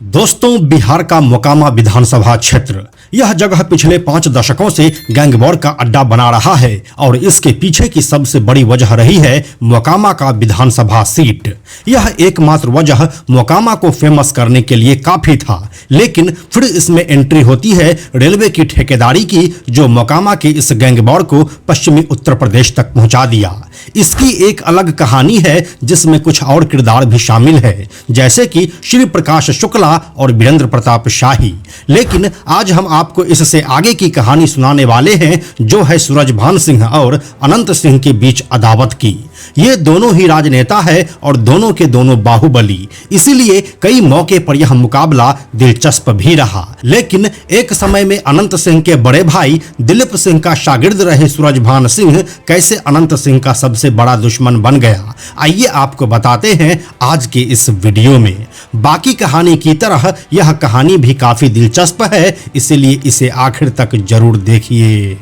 दोस्तों, बिहार का मोकामा विधानसभा क्षेत्र, यह जगह पिछले 5 दशकों से गैंगवॉर का अड्डा बना रहा है और इसके पीछे की सबसे बड़ी वजह रही है मोकामा का विधानसभा सीट। यह एकमात्र वजह मोकामा को फेमस करने के लिए काफी था, लेकिन फिर इसमें एंट्री होती है रेलवे की ठेकेदारी की, जो मोकामा के इस गैंगवॉर को पश्चिमी उत्तर प्रदेश तक पहुंचा दिया। इसकी एक अलग कहानी है जिसमें कुछ और किरदार भी शामिल है, जैसे कि श्री प्रकाश शुक्ला और वीरेंद्र प्रताप शाही। लेकिन आज हम आपको इससे आगे की कहानी सुनाने वाले हैं, जो है सूरजभान सिंह और अनंत सिंह के बीच अदावत की। ये दोनों ही राजनेता है और दोनों के दोनों बाहुबली, इसीलिए कई मौके पर यह मुकाबला दिलचस्प भी रहा। लेकिन एक समय में अनंत सिंह के बड़े भाई दिलीप सिंह का शागिर्द रहे सूरजभान सिंह कैसे अनंत सिंह का सबसे बड़ा दुश्मन बन गया, आइए आपको बताते हैं आज के इस वीडियो में। बाकी कहानी की तरह यह कहानी भी काफी दिलचस्प है, इसलिए इसे आखिर तक जरूर देखिए।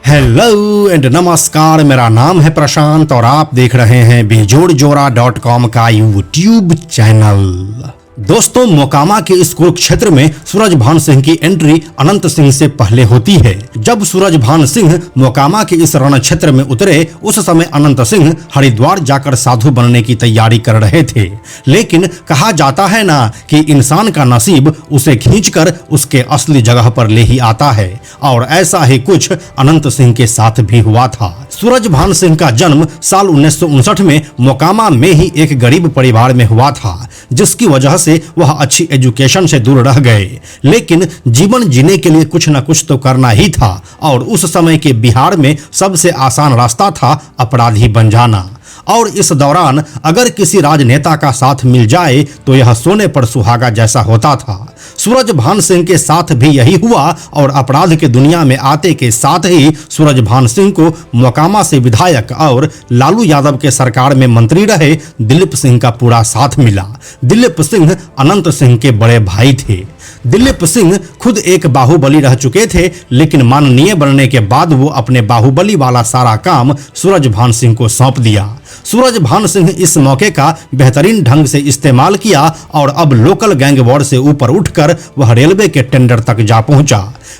हेलो एंड नमस्कार, मेरा नाम है प्रशांत और आप देख रहे हैं बेजोड़जोड़ा.com का यूट्यूब चैनल। दोस्तों, मोकामा के इस कुरुक्षेत्र में सूरजभान सिंह की एंट्री अनंत सिंह से पहले होती है। जब सूरजभान सिंह मोकामा के इस रण क्षेत्र में उतरे, उस समय अनंत सिंह हरिद्वार जाकर साधु बनने की तैयारी कर रहे थे। लेकिन कहा जाता है ना कि इंसान का नसीब उसे खींचकर उसके असली जगह पर ले ही आता है, और ऐसा ही कुछ अनंत सिंह के साथ भी हुआ था। सूरजभान सिंह का जन्म साल 1959 में मोकामा में ही एक गरीब परिवार में हुआ था, जिसकी वजह से वह अच्छी एजुकेशन से दूर रह गए। लेकिन जीवन जीने के लिए कुछ न कुछ तो करना ही था, और उस समय के बिहार में सबसे आसान रास्ता था अपराधी बन जाना। और इस दौरान अगर किसी राजनेता का साथ मिल जाए तो यह सोने पर सुहागा जैसा होता था। सूरजभान सिंह के साथ भी यही हुआ, और अपराध के दुनिया में आते के साथ ही सूरजभान सिंह को मोकामा से विधायक और लालू यादव के सरकार में मंत्री रहे दिलीप सिंह का पूरा साथ मिला। दिलीप सिंह अनंत सिंह के बड़े भाई थे। दिलीप सिंह खुद एक बाहुबली रह चुके थे, लेकिन माननीय बनने के बाद वो अपने बाहुबली वाला सारा काम सूरजभान सिंह को सौंप दिया। सूरजभान सिंह इस मौके का बेहतरीन ढंग से इस्तेमाल किया और अब लोकल गैंगवॉर से ऊपर उठकर वह रेलवे के टेंडर तक जा पहुंचा,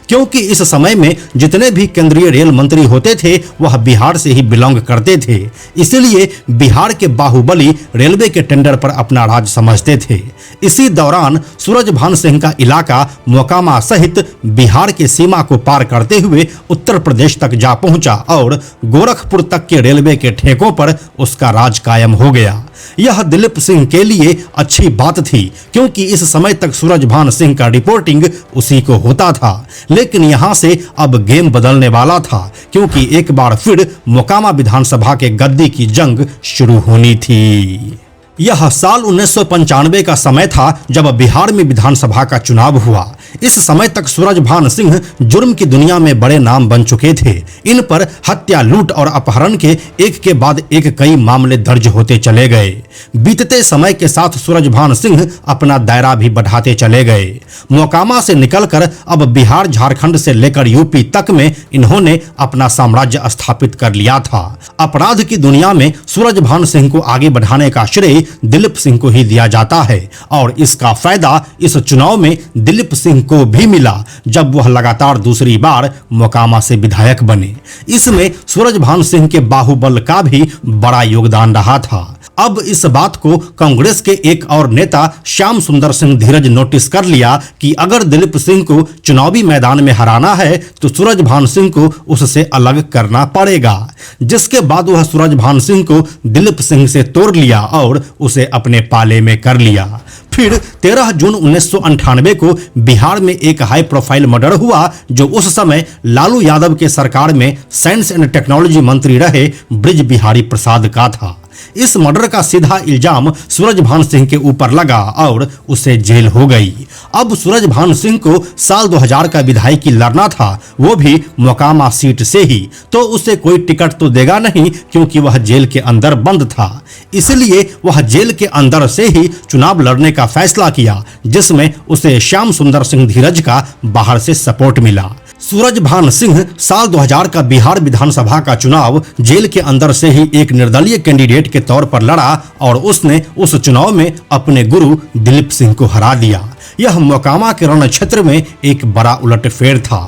क्योंकि इस समय में जितने भी केंद्रीय रेल मंत्री होते थे वह बिहार से ही बिलोंग करते थे। इसलिए बिहार के बाहुबली रेलवे के टेंडर पर अपना राज समझते थे। इसी दौरान सूरजभान सिंह का इलाका मोकामा सहित बिहार के सीमा को पार करते हुए उत्तर प्रदेश तक जा पहुंचा और गोरखपुर तक के रेलवे के ठेकों पर उसका राज कायम हो गया। यह दिलीप सिंह के लिए अच्छी बात थी, क्योंकि इस समय तक सूरजभान सिंह का रिपोर्टिंग उसी को होता था। लेकिन यहां से अब गेम बदलने वाला था, क्योंकि एक बार फिर मोकामा विधानसभा के गद्दी की जंग शुरू होनी थी। यह साल 1995 का समय था जब बिहार में विधानसभा का चुनाव हुआ। इस समय तक सूरजभान सिंह जुर्म की दुनिया में बड़े नाम बन चुके थे। इन पर हत्या, लूट और अपहरण के एक के बाद एक कई मामले दर्ज होते चले गए। बीतते समय के साथ सूरजभान सिंह अपना दायरा भी बढ़ाते चले गए। मोकामा से निकलकर अब बिहार, झारखंड से लेकर यूपी तक में इन्होंने अपना साम्राज्य स्थापित कर लिया था। अपराध की दुनिया में सूरजभान सिंह को आगे बढ़ाने का श्रेय दिलीप सिंह को ही दिया जाता है, और इसका फायदा इस चुनाव में दिलीप सिंह को भी मिला, जब वह लगातार दूसरी बार मोकामा से विधायक बने। इसमें सूरजभान सिंह के बाहुबल का भी बड़ा योगदान रहा था। अब इस बात को कांग्रेस के एक और नेता श्याम सुंदर सिंह धीरज नोटिस कर लिया कि अगर दिलीप सिंह को चुनावी मैदान में हराना है तो सूरजभान सिंह को उससे अलग करना पड़ेगा, जिसके बाद वह सूरजभान सिंह को दिलीप सिंह से तोड़ लिया और उसे अपने पाले में कर लिया। फिर 13 जून 1998 को बिहार में एक हाई प्रोफाइल मर्डर हुआ, जो उस समय लालू यादव के सरकार में साइंस एंड टेक्नोलॉजी मंत्री रहे बृज बिहारी प्रसाद का था। इस मर्डर का सीधा इल्जाम सूरजभान सिंह के ऊपर लगा और उसे जेल हो गई। अब सूरजभान सिंह को साल 2000 का विधायकी लड़ना था, वो भी मोकामा सीट से ही, तो उसे कोई टिकट तो देगा नहीं, क्योंकि वह जेल के अंदर बंद था। इसलिए वह जेल के अंदर से ही चुनाव लड़ने का फैसला किया, जिसमें उसे श्याम सुंदर सिंह धीरज का बाहर से सपोर्ट मिला। सूरजभान सिंह साल 2000 का बिहार विधानसभा का चुनाव जेल के अंदर से ही एक निर्दलीय कैंडिडेट के तौर पर लड़ा और उसने उस चुनाव में अपने गुरु दिलीप सिंह को हरा दिया। यह मोकामा के रण क्षेत्र में एक बड़ा उलटफेर था।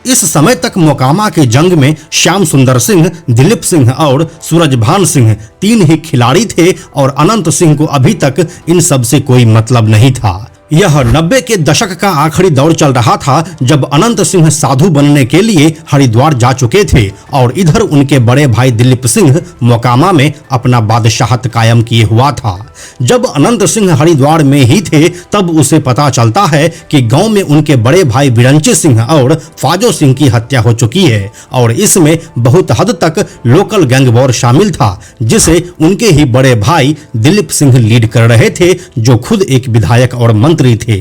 इस समय तक मोकामा के जंग में श्याम सुंदर सिंह, दिलीप सिंह और सूरजभान सिंह तीन ही खिलाड़ी थे और अनंत सिंह को अभी तक इन सब से कोई मतलब नहीं था। यह 90 के दशक का आखिरी दौर चल रहा था जब अनंत सिंह साधु बनने के लिए हरिद्वार जा चुके थे और इधर उनके बड़े भाई दिलीप सिंह मोकामा में अपना बादशाहत कायम किए हुआ था। जब अनंत सिंह हरिद्वार में ही थे तब उसे पता चलता है कि गांव में उनके बड़े भाई बिरंची सिंह और फाजो सिंह की हत्या हो चुकी है और इसमें बहुत हद तक लोकल गैंग वॉर शामिल था जिसे उनके ही बड़े भाई दिलीप सिंह लीड कर रहे थे, जो खुद एक विधायक और मंत्री थे।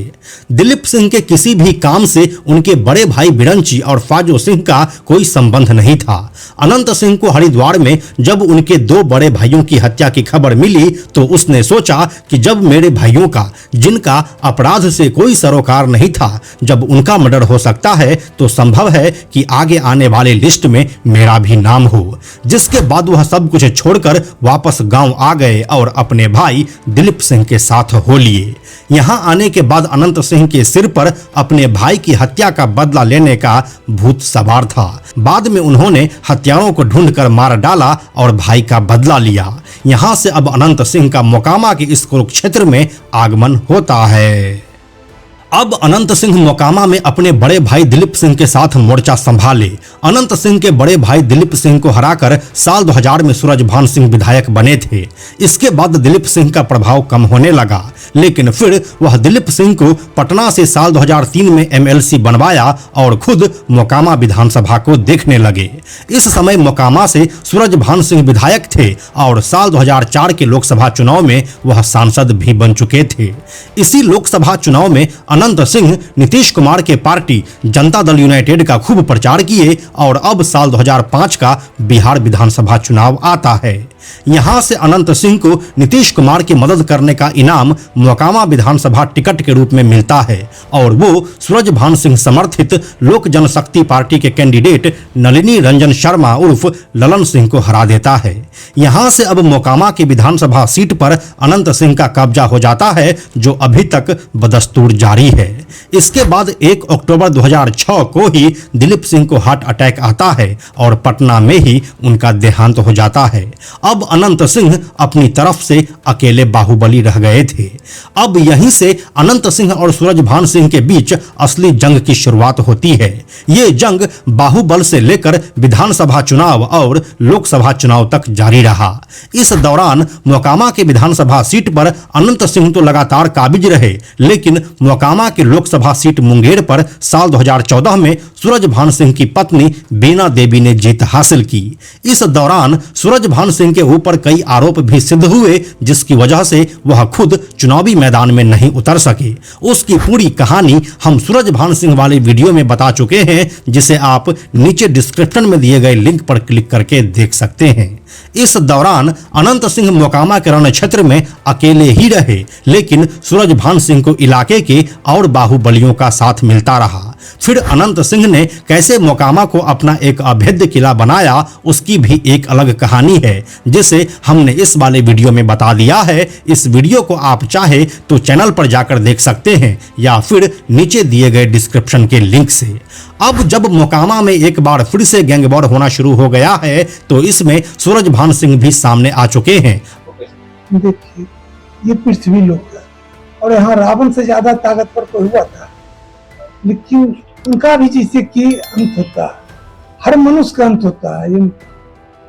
दिलीप सिंह के किसी भी काम से उनके बड़े भाई बिरंची और फाजो सिंह का कोई संबंध नहीं था। अनंत सिंह को हरिद्वार में जब उनके दो बड़े भाइयों की हत्या की खबर मिली तो उसने सोचा कि जब मेरे भाइयों का, जिनका अपराध से कोई सरोकार नहीं था, जब उनका मर्डर हो सकता है तो संभव है कि आगे आने वाले लिस्ट में मेरा भी नाम हो। जिसके बाद वह सब कुछ छोड़कर वापस गांव आ गए और अपने भाई दिलीप सिंह के साथ हो लिए। यहां आने के बाद अनंत सिंह के सिर पर अपने भाई की हत्या का बदला लेने का भूत सवार था। बाद में उन्होंने हत्यारों को ढूंढकर मार डाला और भाई का बदला लिया। यहां से अब अनंत सिंह का मोकामा के इस कुरुक्षेत्र में आगमन होता है। अब अनंत सिंह मोकामा में अपने बड़े भाई दिलीप सिंह के साथ मोर्चा संभाले। अनंत सिंह के बड़े भाई दिलीप सिंह को हराकर साल 2000 में सूरजभान सिंह विधायक बने थे। इसके बाद दिलीप सिंह का प्रभाव कम होने लगा, लेकिन फिर वह दिलीप सिंह को पटना से साल 2003 में एमएलसी बनवाया और खुद मोकामा विधानसभा को देखने लगे। इस समय मोकामा से सूरजभान सिंह विधायक थे और साल 2004 के लोकसभा चुनाव में वह सांसद भी बन चुके थे। इसी लोकसभा चुनाव में अनंत सिंह नीतीश कुमार के पार्टी जनता दल यूनाइटेड का खूब प्रचार किए और अब साल 2005 का बिहार विधानसभा चुनाव आता है। यहां से अनंत सिंह को नीतीश कुमार की मदद करने का इनाम मोकामा विधानसभा टिकट के रूप में मिलता है और वो सूरजभान सिंह समर्थित लोक जनशक्ति पार्टी के कैंडिडेट नलिनी रंजन शर्मा उर्फ ललन सिंह को हरा देता है। यहां से अब मोकामा की विधानसभा सीट पर अनंत सिंह का कब्जा हो जाता है, जो अभी तक बदस्तूर जारी है। इसके बाद 1 अक्टूबर 2006 को ही दिलीप सिंह को हार्ट अटैक आता है और पटना में ही उनका देहांत हो जाता है। अब अनंत सिंह अपनी तरफ से अकेले बाहुबली रह गए थे। अब यहीं से अनंत सिंह और सूरजभान सिंह के बीच असली जंग की शुरुआत होती है। ये जंग बाहुबल से लेकर विधानसभा चुनाव और लोकसभा चुनाव तक जारी रहा। इस दौरान मोकामा के विधानसभा सीट पर अनंत सिंह तो लगातार काबिज रहे, लेकिन मोकामा के लोकसभा सीट मुंगेर पर साल 2014 में सूरजभान सिंह की पत्नी बीना देवी ने जीत हासिल की। इस दौरान सूरजभान सिंह के ऊपर कई आरोप भी सिद्ध हुए, जिसकी वजह से वह खुद चुनावी मैदान में नहीं उतर सके। उसकी पूरी कहानी हम सूरजभान सिंह वाले वीडियो में बता चुके हैं, जिसे आप नीचे डिस्क्रिप्शन में दिए गए लिंक पर क्लिक करके देख सकते हैं। इस दौरान अनंत सिंह मोकामा के रण क्षेत्र में अकेले ही रहे, लेकिन सूरजभान सिंह को इलाके के और बाहुबलियों का साथ मिलता रहा। फिर अनंत सिंह ने कैसे मोकामा को अपना एक अभेद्य किला बनाया, उसकी भी एक अलग कहानी है, जिसे हमने इस वाले वीडियो में बता दिया है। इस वीडियो को आप चाहे तो चैनल पर जाकर देख सकते हैं या फिर नीचे दिए गए डिस्क्रिप्शन के लिंक से। अब जब मोकामा में एक बार फिर से गैंग वॉर होना शुरू हो गया है तो इसमें सूरजभान सिंह भी सामने आ चुके हैं। देखिए, ये पृथ्वी लोक है और यहाँ रावण से ज्यादा ताकतवर कोई हुआ था, लेकिन उनका भी जैसे कि अंत होता है, हर मनुष्य का अंत होता है।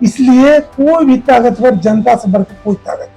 इसलिए कोई भी ताकतवर जनता से बढ़कर कोई ताकत नहीं।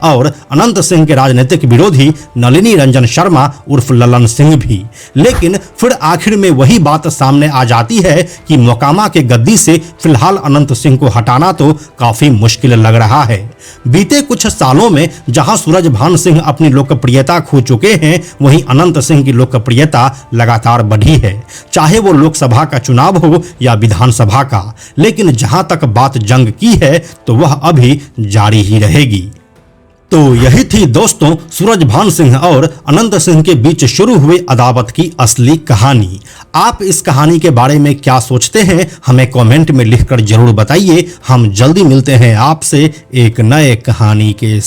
और अनंत सिंह के राजनीतिक विरोधी नलिनी रंजन शर्मा उर्फ ललन सिंह भी। लेकिन फिर आखिर में वही बात सामने आ जाती है कि मोकामा के गद्दी से फिलहाल अनंत सिंह को हटाना तो काफी मुश्किल लग रहा है। बीते कुछ सालों में जहां सूरजभान सिंह अपनी लोकप्रियता खो चुके हैं, वहीं अनंत सिंह की लोकप्रियता लगातार बढ़ी है, चाहे वो लोकसभा का चुनाव हो या विधानसभा का। लेकिन जहां तक बात जंग की है तो वह अभी जारी ही रहेगी। तो यही थी दोस्तों सूरजभान सिंह और अनंत सिंह के बीच शुरू हुई अदावत की असली कहानी। आप इस कहानी के बारे में क्या सोचते हैं हमें कमेंट में लिखकर जरूर बताइए। हम जल्दी मिलते हैं आपसे एक नए कहानी के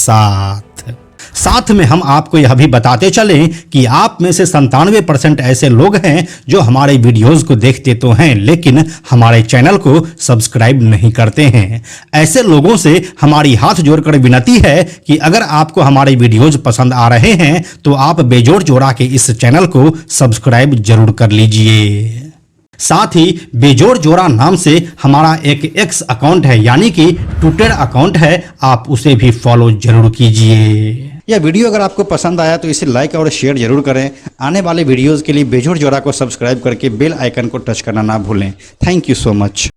साथ में हम आपको यह भी बताते चलें कि आप में से 97% ऐसे लोग हैं जो हमारे वीडियोस को देखते तो हैं लेकिन हमारे चैनल को सब्सक्राइब नहीं करते हैं। ऐसे लोगों से हमारी हाथ जोड़कर विनती है कि अगर आपको हमारे वीडियोस पसंद आ रहे हैं तो आप बेजोड़ जोड़ा के इस चैनल को सब्सक्राइब जरूर कर लीजिए। साथ ही बेजोड़ जोड़ा नाम से हमारा एक एक्स अकाउंट है यानी कि ट्विटर अकाउंट है, आप उसे भी फॉलो जरूर कीजिए। यह वीडियो अगर आपको पसंद आया तो इसे लाइक और शेयर जरूर करें। आने वाले वीडियोस के लिए बेजोड़ जोड़ा को सब्सक्राइब करके बेल आइकन को टच करना ना भूलें। Thank you so much.